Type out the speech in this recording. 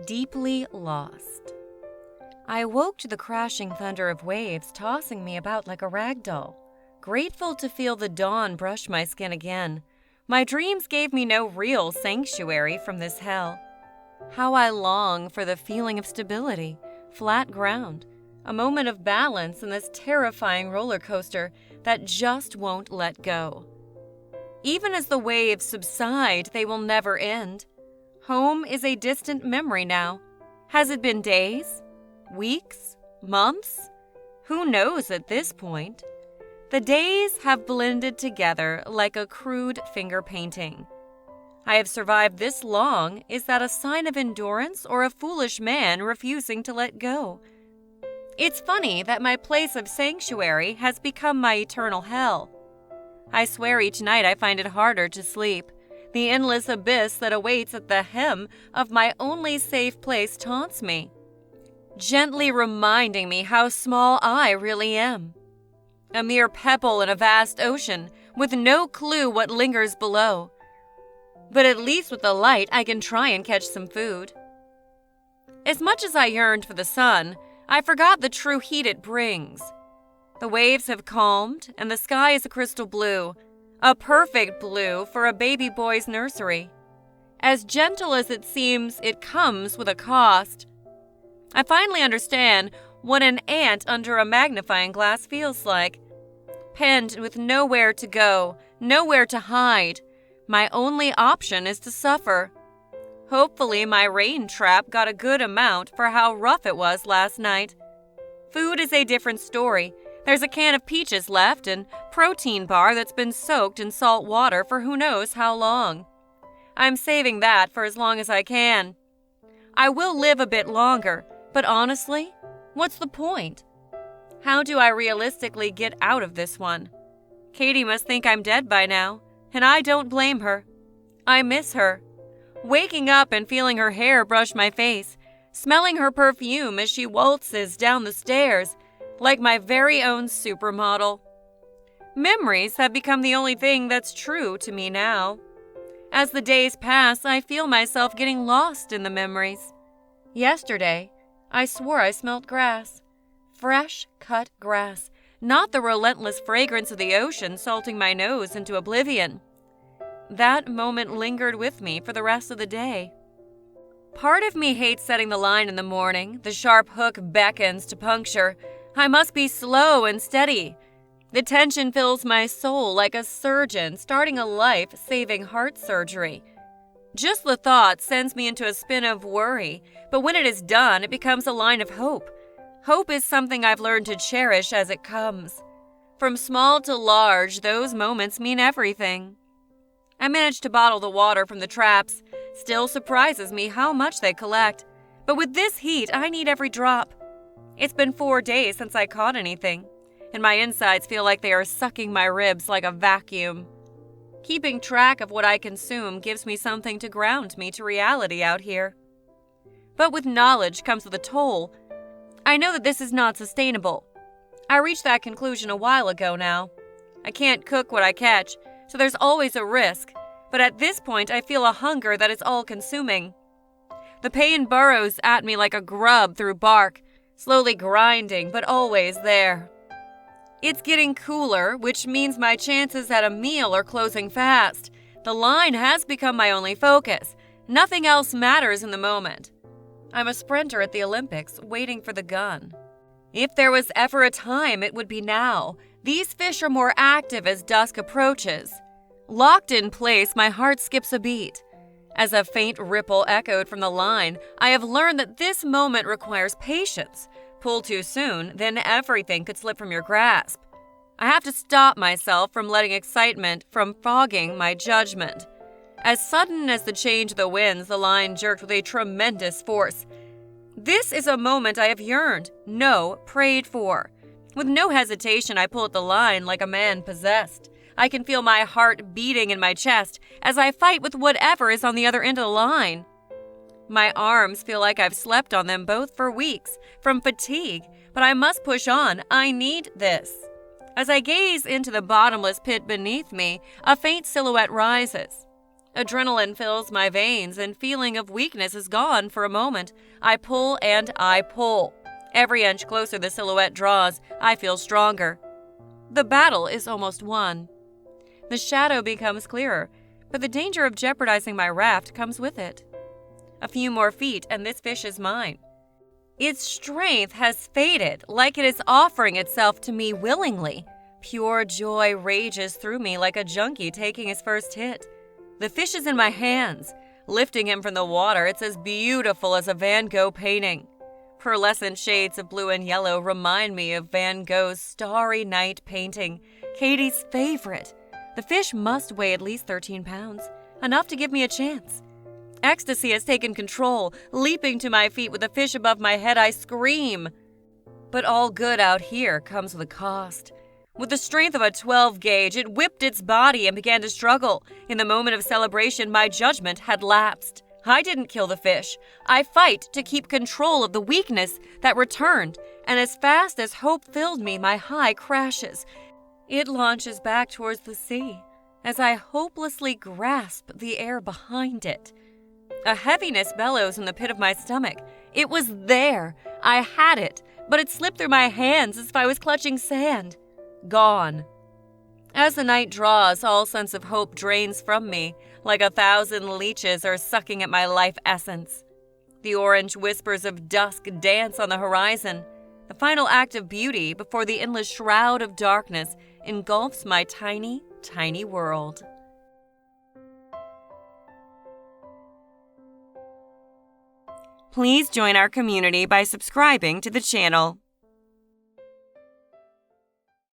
Deeply lost. I awoke to the crashing thunder of waves tossing me about like a rag doll, grateful to feel the dawn brush my skin again. My dreams gave me no real sanctuary from this hell. How I long for the feeling of stability, flat ground, a moment of balance in this terrifying roller coaster that just won't let go. Even as the waves subside, they will never end. Home is a distant memory now. Has it been days? Weeks? Months? Who knows at this point? The days have blended together like a crude finger painting. I have survived this long. Is that a sign of endurance or a foolish man refusing to let go? It's funny that my place of sanctuary has become my eternal hell. I swear each night I find it harder to sleep. The endless abyss that awaits at the hem of my only safe place taunts me, gently reminding me how small I really am. A mere pebble in a vast ocean, with no clue what lingers below. But at least with the light, I can try and catch some food. As much as I yearned for the sun, I forgot the true heat it brings. The waves have calmed, and the sky is a crystal blue, a perfect blue for a baby boy's nursery. As gentle as it seems, it comes with a cost. I finally understand what an ant under a magnifying glass feels like. Penned with nowhere to go, nowhere to hide, my only option is to suffer. Hopefully my rain trap got a good amount for how rough it was last night. Food is a different story. There's a can of peaches left and protein bar that's been soaked in salt water for who knows how long. I'm saving that for as long as I can. I will live a bit longer, but honestly, what's the point? How do I realistically get out of this one? Katie must think I'm dead by now, and I don't blame her. I miss her. Waking up and feeling her hair brush my face, smelling her perfume as she waltzes down the stairs, like my very own supermodel. Memories have become the only thing that's true to me now. As the days pass, I feel myself getting lost in the memories. Yesterday, I swore I smelled grass. Fresh, cut grass, not the relentless fragrance of the ocean salting my nose into oblivion. That moment lingered with me for the rest of the day. Part of me hates setting the line in the morning. The sharp hook beckons to puncture. I must be slow and steady. The tension fills my soul like a surgeon starting a life-saving heart surgery. Just the thought sends me into a spin of worry, but when it is done, it becomes a line of hope. Hope is something I've learned to cherish as it comes. From small to large, those moments mean everything. I managed to bottle the water from the traps. Still surprises me how much they collect. But with this heat, I need every drop. It's been 4 days since I caught anything, and my insides feel like they are sucking my ribs like a vacuum. Keeping track of what I consume gives me something to ground me to reality out here. But with knowledge comes with a toll. I know that this is not sustainable. I reached that conclusion a while ago now. I can't cook what I catch, so there's always a risk, but at this point I feel a hunger that is all-consuming. The pain burrows at me like a grub through bark, slowly grinding, but always there. It's getting cooler, which means my chances at a meal are closing fast. The line has become my only focus. Nothing else matters in the moment. I'm a sprinter at the Olympics, waiting for the gun. If there was ever a time, it would be now. These fish are more active as dusk approaches. Locked in place, my heart skips a beat. As a faint ripple echoed from the line, I have learned that this moment requires patience. Pull too soon, then everything could slip from your grasp. I have to stop myself from letting excitement from fogging my judgment. As sudden as the change of the winds, the line jerked with a tremendous force. This is a moment I have yearned, no, prayed for. With no hesitation, I pull at the line like a man possessed. I can feel my heart beating in my chest as I fight with whatever is on the other end of the line. My arms feel like I've slept on them both for weeks from fatigue, but I must push on. I need this. As I gaze into the bottomless pit beneath me, a faint silhouette rises. Adrenaline fills my veins and feeling of weakness is gone for a moment. I pull and I pull. Every inch closer the silhouette draws, I feel stronger. The battle is almost won. The shadow becomes clearer, but the danger of jeopardizing my raft comes with it. A few more feet and this fish is mine. Its strength has faded, like it is offering itself to me willingly. Pure joy rages through me like a junkie taking his first hit. The fish is in my hands. Lifting him from the water, it's as beautiful as a Van Gogh painting. Pearlescent shades of blue and yellow remind me of Van Gogh's Starry Night painting, Katie's favorite. The fish must weigh at least 13 pounds, enough to give me a chance. Ecstasy has taken control. Leaping to my feet with the fish above my head, I scream. But all good out here comes with a cost. With the strength of a 12 gauge, it whipped its body and began to struggle. In the moment of celebration, my judgment had lapsed. I didn't kill the fish. I fight to keep control of the weakness that returned, and as fast as hope filled me, my high crashes. It launches back towards the sea as I hopelessly grasp the air behind it. A heaviness bellows in the pit of my stomach. It was there. I had it, but it slipped through my hands as if I was clutching sand. Gone. As the night draws, all sense of hope drains from me, like 1,000 leeches are sucking at my life essence. The orange whispers of dusk dance on the horizon. The final act of beauty before the endless shroud of darkness engulfs my tiny, tiny world. Please join our community by subscribing to the channel.